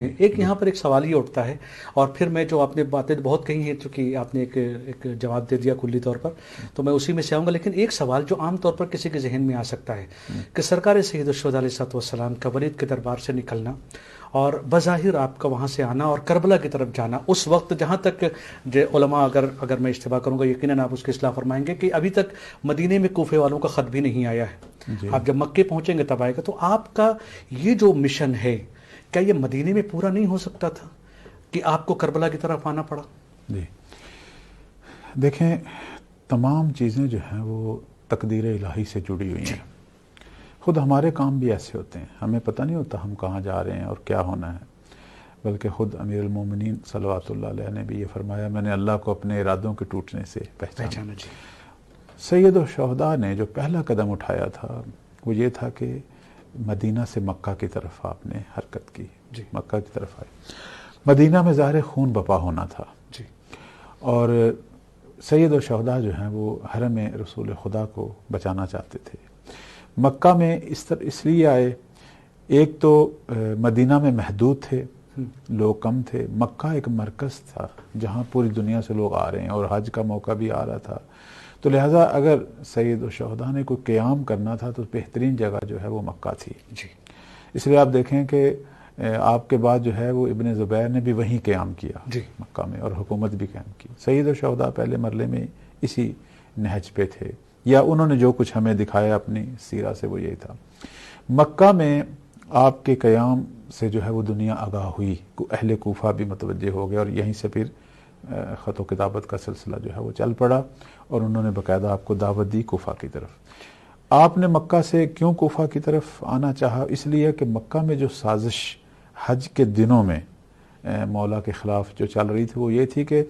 ایک یہاں پر ایک سوال یہ اٹھتا ہے، اور پھر میں جو آپ نے باتیں بہت کہی ہیں، چونکہ آپ نے ایک جواب دے دیا کلی طور پر، تو میں اسی میں سے آؤں گا. لیکن ایک سوال جو عام طور پر کسی کے ذہن میں آ سکتا ہے کہ سرکار سید الشہداء علیہ الصلوۃ والسلام کا ولید کے دربار سے نکلنا اور بظاہر آپ کا وہاں سے آنا اور کربلا کی طرف جانا، اس وقت جہاں تک علماء اگر میں اشتباہ کروں گا یقیناً آپ اس کی اصلاح فرمائیں گے کہ ابھی تک مدینے میں کوفے والوں کا خط بھی نہیں آیا ہے. جی آپ جب مکے پہنچیں گے تب آئے گا. تو آپ کا یہ جو مشن ہے، کیا یہ مدینے میں پورا نہیں ہو سکتا تھا کہ آپ کو کربلا کی طرف آنا پڑا؟ جی دیکھیں، تمام چیزیں جو ہیں وہ تقدیر الہی سے جڑی ہوئی ہیں. خود ہمارے کام بھی ایسے ہوتے ہیں، ہمیں پتہ نہیں ہوتا ہم کہاں جا رہے ہیں اور کیا ہونا ہے. بلکہ خود امیر المومنین صلوات اللہ علیہ نے بھی یہ فرمایا، میں نے اللہ کو اپنے ارادوں کے ٹوٹنے سے پہچانا. سید الشہداء نے جو پہلا قدم اٹھایا تھا وہ یہ تھا کہ مدینہ سے مکہ کی طرف آپ نے حرکت کی. مکہ کی طرف آئے. مدینہ میں ظاہر خون بپا ہونا تھا. اور سید الشہداء جو ہیں وہ حرم رسول خدا کو بچانا چاہتے تھے. مکہ میں اس لیے آئے، ایک تو مدینہ میں محدود تھے، لوگ کم تھے. مکہ ایک مرکز تھا جہاں پوری دنیا سے لوگ آ رہے ہیں اور حج کا موقع بھی آ رہا تھا. تو لہٰذا اگر سید الشہداء نے کوئی قیام کرنا تھا تو بہترین جگہ جو ہے وہ مکہ تھی. اس لیے آپ دیکھیں کہ آپ کے بعد جو ہے وہ ابن زبیر نے بھی وہیں قیام کیا مکہ میں، اور حکومت بھی قائم کی. سید الشہداء پہلے مرحلے میں اسی نہج پہ تھے، یا انہوں نے جو کچھ ہمیں دکھایا اپنی سیرہ سے وہ یہی تھا. مکہ میں آپ کے قیام سے جو ہے وہ دنیا آگاہ ہوئی، اہل کوفہ بھی متوجہ ہو گئے، اور یہیں سے پھر خط و کتابت کا سلسلہ جو ہے وہ چل پڑا، اور انہوں نے باقاعدہ آپ کو دعوت دی کوفہ کی طرف. آپ نے مکہ سے کیوں کوفہ کی طرف آنا چاہا؟ اس لیے کہ مکہ میں جو سازش حج کے دنوں میں مولا کے خلاف جو چل رہی تھی وہ یہ تھی کہ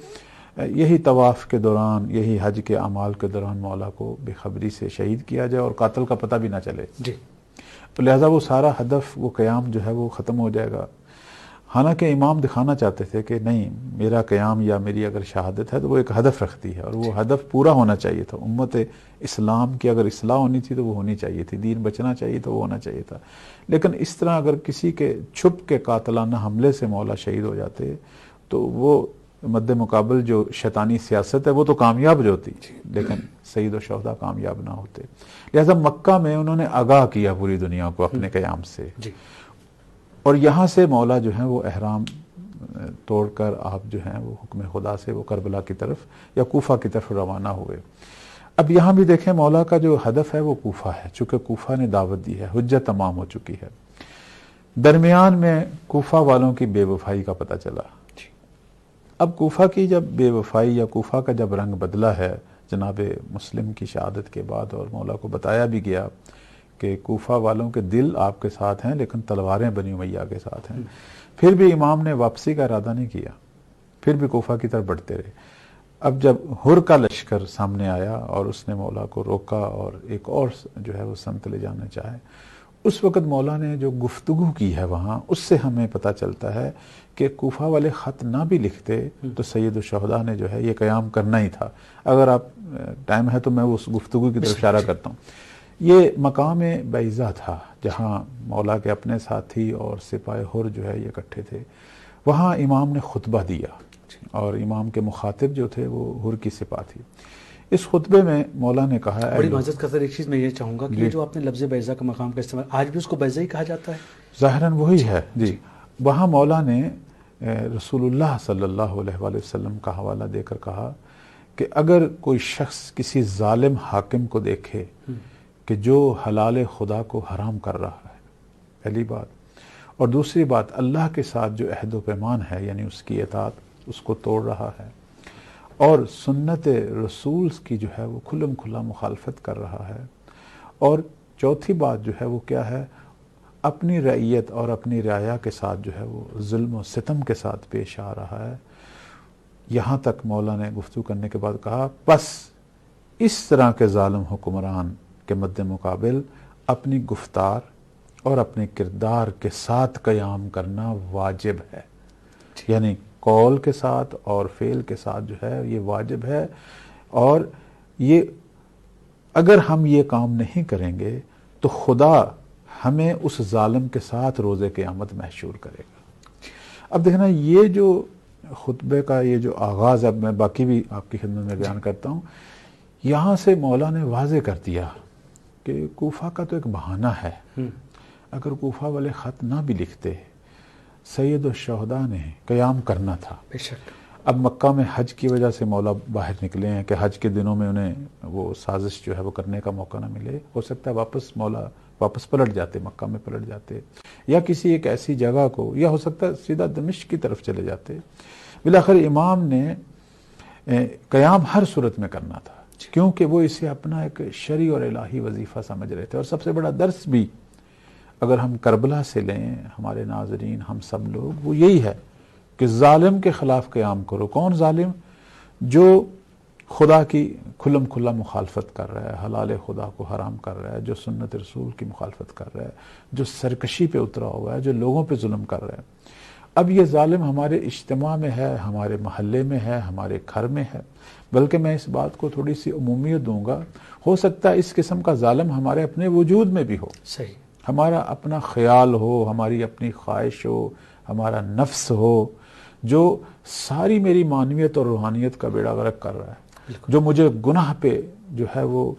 یہی طواف کے دوران، یہی حج کے اعمال کے دوران مولا کو بے خبری سے شہید کیا جائے اور قاتل کا پتہ بھی نہ چلے. لہٰذا وہ سارا ہدف، وہ قیام جو ہے وہ ختم ہو جائے گا. حالانکہ امام دکھانا چاہتے تھے کہ نہیں، میرا قیام یا میری اگر شہادت ہے تو وہ ایک ہدف رکھتی ہے، اور وہ ہدف پورا ہونا چاہیے تھا. امت اسلام کی اگر اصلاح ہونی تھی تو وہ ہونی چاہیے تھی، دین بچنا چاہیے تو وہ ہونا چاہیے تھا. لیکن اس طرح اگر کسی کے چھپ کے قاتلانہ حملے سے مولا شہید ہو جاتے تو وہ مد مقابل جو شیطانی سیاست ہے وہ تو کامیاب جو ہوتی، لیکن سید الشہداء کامیاب نہ ہوتے. لہذا مکہ میں انہوں نے آگاہ کیا پوری دنیا کو اپنے قیام سے، اور یہاں سے مولا جو ہیں وہ احرام توڑ کر آپ جو ہیں وہ حکم خدا سے وہ کربلا کی طرف یا کوفہ کی طرف روانہ ہوئے. اب یہاں بھی دیکھیں مولا کا جو ہدف ہے وہ کوفہ ہے، چونکہ کوفہ نے دعوت دی ہے، حجت تمام ہو چکی ہے. درمیان میں کوفہ والوں کی بے وفائی کا پتہ چلا. اب کوفہ کی جب بے وفائی یا کوفہ کا جب رنگ بدلا ہے جناب مسلم کی شہادت کے بعد، اور مولا کو بتایا بھی گیا کہ کوفہ والوں کے دل آپ کے ساتھ ہیں لیکن تلواریں بنی امیہ کے ساتھ ہیں، پھر بھی امام نے واپسی کا ارادہ نہیں کیا، پھر بھی کوفہ کی طرف بڑھتے رہے. اب جب ہر کا لشکر سامنے آیا اور اس نے مولا کو روکا اور ایک اور جو ہے وہ سمت لے جانا چاہے، اس وقت مولا نے جو گفتگو کی ہے وہاں، اس سے ہمیں پتہ چلتا ہے کہ کوفہ والے خط نہ بھی لکھتے تو سید الشہداء نے جو ہے یہ قیام کرنا ہی تھا. اگر آپ ٹائم ہے تو میں اس گفتگو کی طرف اشارہ کرتا ہوں. یہ مقام بیضہ تھا جہاں مولا کے اپنے ساتھی اور سپاہ ہر جو ہے یہ اکٹھے تھے. وہاں امام نے خطبہ دیا، اور امام کے مخاطب جو تھے وہ ہر کی سپاہ تھی. اس خطبے میں مولا نے کہا، بڑی معذرت کرتا ایک چیز میں یہ چاہوں گا کہ جو آپ نے لفظ بیضہ کا مقام کا استعمال، آج بھی اس کو بیضہ ہی کہا جاتا ہے؟ ظاہراً وہی ہے. وہاں مولا نے رسول اللہ صلی اللہ علیہ وآلہ وسلم کا حوالہ دے کر کہا کہ اگر کوئی شخص کسی ظالم حاکم کو دیکھے کہ جو حلال خدا کو حرام کر رہا ہے، پہلی بات، اور دوسری بات اللہ کے ساتھ جو عہد و پیمان ہے یعنی اس کی اطاعت، اس کو توڑ رہا ہے، اور سنت رسول کی جو ہے وہ کھلم کھلا مخالفت کر رہا ہے، اور چوتھی بات جو ہے وہ کیا ہے، اپنی رعیت اور اپنی رعایا کے ساتھ جو ہے وہ ظلم و ستم کے ساتھ پیش آ رہا ہے. یہاں تک مولا نے گفتگو کرنے کے بعد کہا، بس اس طرح کے ظالم حکمران کے مد مقابل اپنی گفتار اور اپنے کردار کے ساتھ قیام کرنا واجب ہے. یعنی قول کے ساتھ اور فعل کے ساتھ جو ہے یہ واجب ہے، اور یہ اگر ہم یہ کام نہیں کریں گے تو خدا ہمیں اس ظالم کے ساتھ روز قیامت محشور کرے گا. اب دیکھنا یہ جو خطبے کا یہ جو آغاز، اب میں باقی بھی آپ کی خدمت میں بیان کرتا ہوں، یہاں سے مولا نے واضح کر دیا کہ کوفہ کا تو ایک بہانہ ہے، اگر کوفہ والے خط نہ بھی لکھتے سید الشہداء نے قیام کرنا تھا۔ بے شک۔ اب مکہ میں حج کی وجہ سے مولا باہر نکلے ہیں کہ حج کے دنوں میں انہیں وہ سازش جو ہے وہ کرنے کا موقع نہ ملے، ہو سکتا ہے مولا واپس پلٹ جاتے، مکہ میں پلٹ جاتے، یا کسی ایک ایسی جگہ کو، یا ہو سکتا ہے سیدھا دمشق کی طرف چلے جاتے۔ بالآخر امام نے قیام ہر صورت میں کرنا تھا، کیونکہ وہ اسے اپنا ایک شرعی اور الہی وظیفہ سمجھ رہے تھے۔ اور سب سے بڑا درس بھی اگر ہم کربلا سے لیں ہمارے ناظرین، ہم سب لوگ، وہ یہی ہے کہ ظالم کے خلاف قیام کرو۔ کون ظالم؟ جو خدا کی کھلم کھلا مخالفت کر رہا ہے، حلال خدا کو حرام کر رہا ہے، جو سنت رسول کی مخالفت کر رہا ہے، جو سرکشی پہ اترا ہوا ہے، جو لوگوں پہ ظلم کر رہا ہے۔ اب یہ ظالم ہمارے اجتماع میں ہے، ہمارے محلے میں ہے، ہمارے گھر میں ہے، بلکہ میں اس بات کو تھوڑی سی عمومیت دوں گا، ہو سکتا ہے اس قسم کا ظالم ہمارے اپنے وجود میں بھی ہو، صحیح، ہمارا اپنا خیال ہو، ہماری اپنی خواہش ہو، ہمارا نفس ہو، جو ساری میری معنویت اور روحانیت کا بیڑا غرق کر رہا ہے، جو مجھے گناہ پہ جو ہے وہ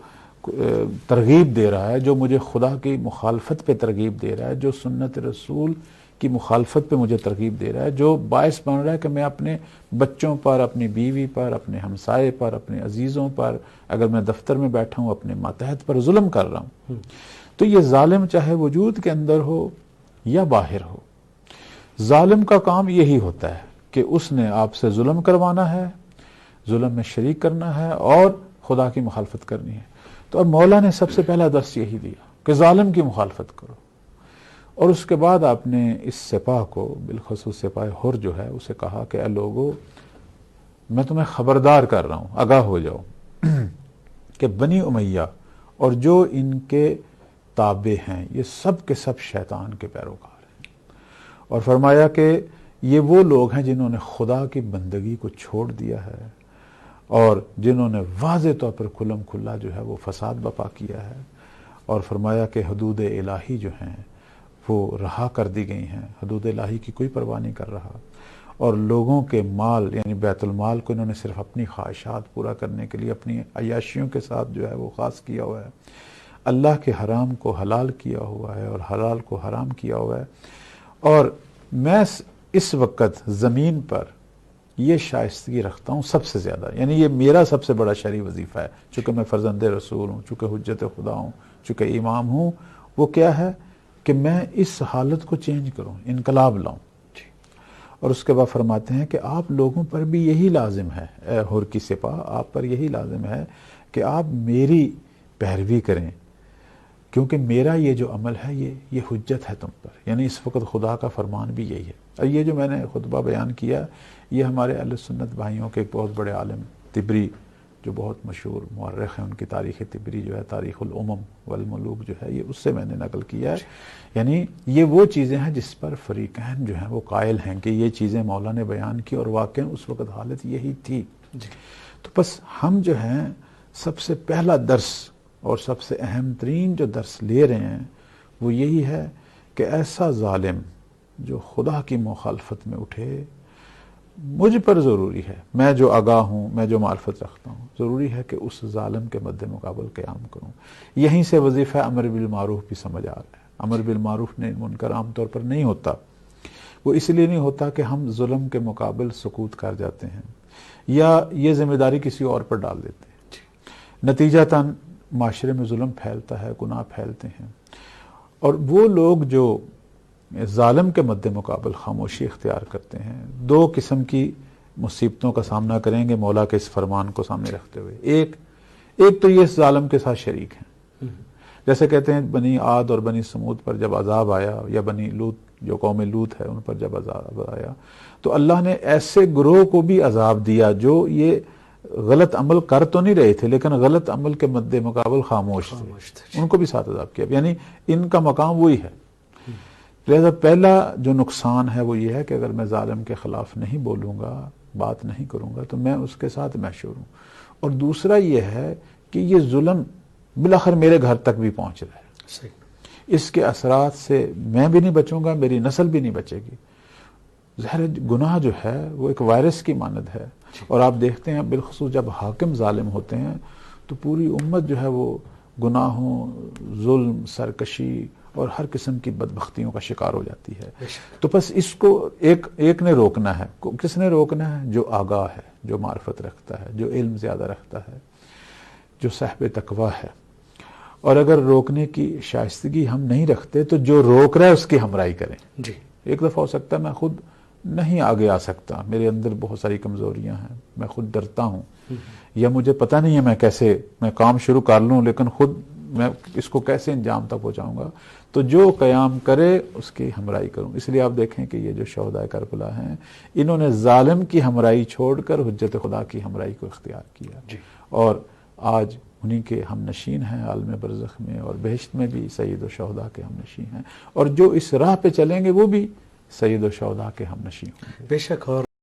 ترغیب دے رہا ہے، جو مجھے خدا کی مخالفت پہ ترغیب دے رہا ہے، جو سنت رسول کی مخالفت پہ مجھے ترغیب دے رہا ہے، جو باعث بن رہا ہے کہ میں اپنے بچوں پر، اپنی بیوی پر، اپنے ہمسائے پر، اپنے عزیزوں پر، اگر میں دفتر میں بیٹھا ہوں اپنے ماتحت پر ظلم کر رہا ہوں۔ تو یہ ظالم چاہے وجود کے اندر ہو یا باہر ہو، ظالم کا کام یہی ہوتا ہے کہ اس نے آپ سے ظلم کروانا ہے، ظلم میں شریک کرنا ہے اور خدا کی مخالفت کرنی ہے۔ تو اب مولا نے سب سے پہلا درس یہی دیا کہ ظالم کی مخالفت کرو، اور اس کے بعد آپ نے اس سپاہ کو، بالخصوص سپاہ حر جو ہے، اسے کہا کہ اے لوگو، میں تمہیں خبردار کر رہا ہوں، آگاہ ہو جاؤ کہ بنی امیہ اور جو ان کے تابع ہیں یہ سب کے سب شیطان کے پیروکار ہیں، اور فرمایا کہ یہ وہ لوگ ہیں جنہوں نے خدا کی بندگی کو چھوڑ دیا ہے اور جنہوں نے واضح طور پر کھلم کھلا جو ہے وہ فساد برپا کیا ہے، اور فرمایا کہ حدود الہی جو ہیں وہ رہا کر دی گئی ہیں، حدود الہی کی کوئی پرواہ نہیں کر رہا، اور لوگوں کے مال یعنی بیت المال کو انہوں نے صرف اپنی خواہشات پورا کرنے کے لیے اپنی عیاشیوں کے ساتھ جو ہے وہ خاص کیا ہوا ہے، اللہ کے حرام کو حلال کیا ہوا ہے اور حلال کو حرام کیا ہوا ہے۔ اور میں اس وقت زمین پر یہ شائستگی رکھتا ہوں سب سے زیادہ، یعنی یہ میرا سب سے بڑا شرعی وظیفہ ہے، چونکہ میں فرزند رسول ہوں، چونکہ حجت خدا ہوں، چونکہ امام ہوں، وہ کیا ہے کہ میں اس حالت کو چینج کروں، انقلاب لاؤں۔ اور اس کے بعد فرماتے ہیں کہ آپ لوگوں پر بھی یہی لازم ہے، اے حر کی سپاہ، آپ پر یہی لازم ہے کہ آپ میری پیروی کریں، کیونکہ میرا یہ جو عمل ہے یہ حجت ہے تم پر، یعنی اس وقت خدا کا فرمان بھی یہی ہے۔ اور یہ جو میں نے خطبہ بیان کیا، یہ ہمارے اہل سنت بھائیوں کے ایک بہت بڑے عالم طبری جو بہت مشہور مورخ ہیں، ان کی تاریخ طبری جو ہے، تاریخ الامم والملوک جو ہے، یہ اس سے میں نے نقل کیا ہے۔ یعنی یہ وہ چیزیں ہیں جس پر فریقین جو ہیں وہ قائل ہیں کہ یہ چیزیں مولا نے بیان کی، اور واقعا اس وقت حالت یہی تھی۔ تو بس ہم جو ہیں سب سے پہلا درس اور سب سے اہم ترین جو درس لے رہے ہیں وہ یہی ہے کہ ایسا ظالم جو خدا کی مخالفت میں اٹھے، مجھ پر ضروری ہے، میں جو آگاہ ہوں، میں جو معرفت رکھتا ہوں، ضروری ہے کہ اس ظالم کے مد مقابل قیام کروں۔ یہیں سے وظیفہ امر بالمعروف بھی سمجھ آ رہا ہے۔ امر بالمعروف نہیں منکر عام طور پر نہیں ہوتا، وہ اس لیے نہیں ہوتا کہ ہم ظلم کے مقابل سکوت کر جاتے ہیں یا یہ ذمہ داری کسی اور پر ڈال دیتے ہیں، نتیجتاً معاشرے میں ظلم پھیلتا ہے، گناہ پھیلتے ہیں، اور وہ لوگ جو ظالم کے مد مقابل خاموشی اختیار کرتے ہیں دو قسم کی مصیبتوں کا سامنا کریں گے مولا کے اس فرمان کو سامنے رکھتے ہوئے۔ ایک تو یہ اس ظالم کے ساتھ شریک ہیں، جیسے کہتے ہیں بنی عاد اور بنی سمود پر جب عذاب آیا، یا بنی لوط جو قوم لوط ہے ان پر جب عذاب آیا، تو اللہ نے ایسے گروہ کو بھی عذاب دیا جو یہ غلط عمل کر تو نہیں رہے تھے لیکن غلط عمل کے مد مقابل خاموش تھے، ان کو بھی ساتھ عذاب کیا، یعنی ان کا مقام وہی ہے۔ لہذا پہلا جو نقصان ہے وہ یہ ہے کہ اگر میں ظالم کے خلاف نہیں بولوں گا، بات نہیں کروں گا، تو میں اس کے ساتھ محشور ہوں، اور دوسرا یہ ہے کہ یہ ظلم بالآخر میرے گھر تک بھی پہنچ رہا ہے، اس کے اثرات سے میں بھی نہیں بچوں گا، میری نسل بھی نہیں بچے گی، ظاہر گناہ جو ہے وہ ایک وائرس کی مانند ہے، اور آپ دیکھتے ہیں بالخصوص جب حاکم ظالم ہوتے ہیں تو پوری امت جو ہے وہ گناہوں، ظلم، سرکشی اور ہر قسم کی بدبختیوں کا شکار ہو جاتی ہے۔ تو بس اس کو ایک نے روکنا ہے۔ کس نے روکنا ہے؟ جو آگاہ ہے، جو معرفت رکھتا ہے، جو علم زیادہ رکھتا ہے، جو صاحب تقویٰ ہے۔ اور اگر روکنے کی شائستگی ہم نہیں رکھتے تو جو روک رہا ہے اس کی ہمراہی کریں۔ جی ایک دفعہ ہو سکتا ہے میں خود نہیں آگے آ سکتا، میرے اندر بہت ساری کمزوریاں ہیں، میں خود ڈرتا ہوں، یا مجھے پتہ نہیں ہے میں کام شروع کر لوں لیکن خود میں اس کو کیسے انجام تک پہنچاؤں گا، تو جو قیام کرے اس کی ہمراہی کروں۔ اس لیے آپ دیکھیں کہ یہ جو شہداء کربلا ہیں، انہوں نے ظالم کی ہمراہی چھوڑ کر حجت خدا کی ہمراہی کو اختیار کیا، اور آج انہی کے ہم نشین ہیں عالم برزخ میں، اور بہشت میں بھی سید الشہداء کے ہم نشین ہیں، اور جو اس راہ پہ چلیں گے وہ بھی سید الشہداء کے ہم نشین ہوں گے۔ بے شک۔ اور